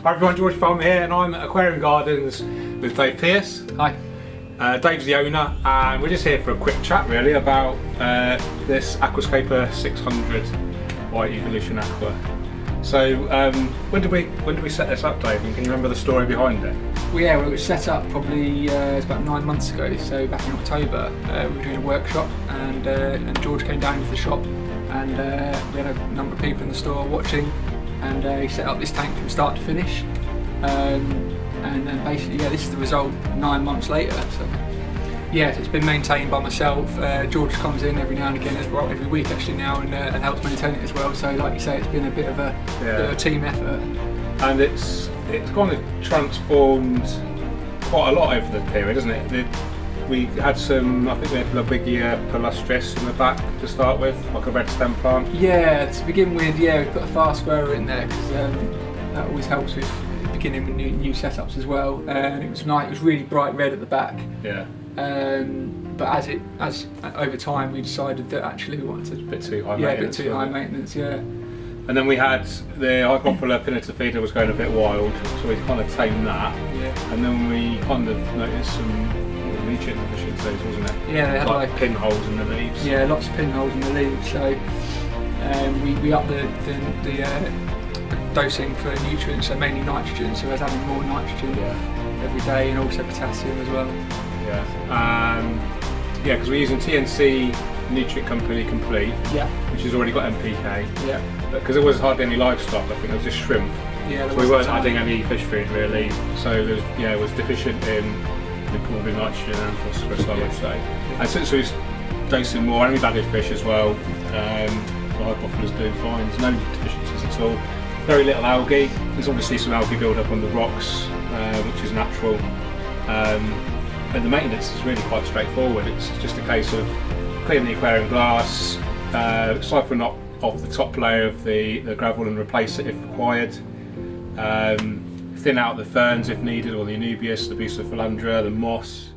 Hi everyone, George Farmer here, and I'm at Aquarium Gardens with Dave Pearce. Hi. Dave's the owner, and we're just here for a quick chat really about this Aquascaper 600 by Evolution Aqua. So when did we set this up, Dave, and can you remember the story behind it? Well, yeah, well, it was set up probably it's about 9 months ago, so back in October we were doing a workshop, and George came down to the shop, and we had a number of people in the store watching, and he set up this tank from start to finish, and then basically, yeah, this is the result 9 months later. So yeah, so it's been maintained by myself. George comes in every now and again, well, every week actually now, and helps maintain it as well. So like you say, it's been a bit of a team effort. And it's kind of transformed quite a lot over the period, isn't it? We had some, I think we had Lobigia palustris in the back to start with, like a red stem plant. Yeah, to begin with, yeah, we put a fast grower in there because that always helps with beginning with new setups as well. It was nice. It was really bright red at the back. Yeah. But as over time, we decided that actually we wanted a bit too high. Yeah, maintenance, a bit too high maintenance. Yeah. And then we had the Hygrophila pinnator feeder was going a bit wild, so we kind of tamed that. Yeah. And then we kind of noticed some nutrient deficiencies, wasn't it? Yeah, they had like pinholes in the leaves. Yeah, lots of pinholes in the leaves. So we upped the dosing for nutrients, so mainly nitrogen. So we're having more nitrogen every day, and also potassium as well. Yeah. Yeah, because we're using TNC Nutrient Company Complete. Yeah. Which has already got NPK. Yeah. Because there was hardly any livestock. I think it was just shrimp. Yeah. So we weren't adding any fish food really. So there was, it was deficient in probably nitrogen and phosphorus, I would say. Yeah. And since we was dosing more, and we've added fish as well, the Hygrophila doing fine. There's no deficiencies at all. Very little algae. There's obviously some algae build up on the rocks, which is natural. And the maintenance is really quite straightforward. It's just a case of cleaning the aquarium glass, siphon off the top layer of the gravel and replace it if required. Thin out the ferns if needed, or the anubias, the bucephalandra, the moss.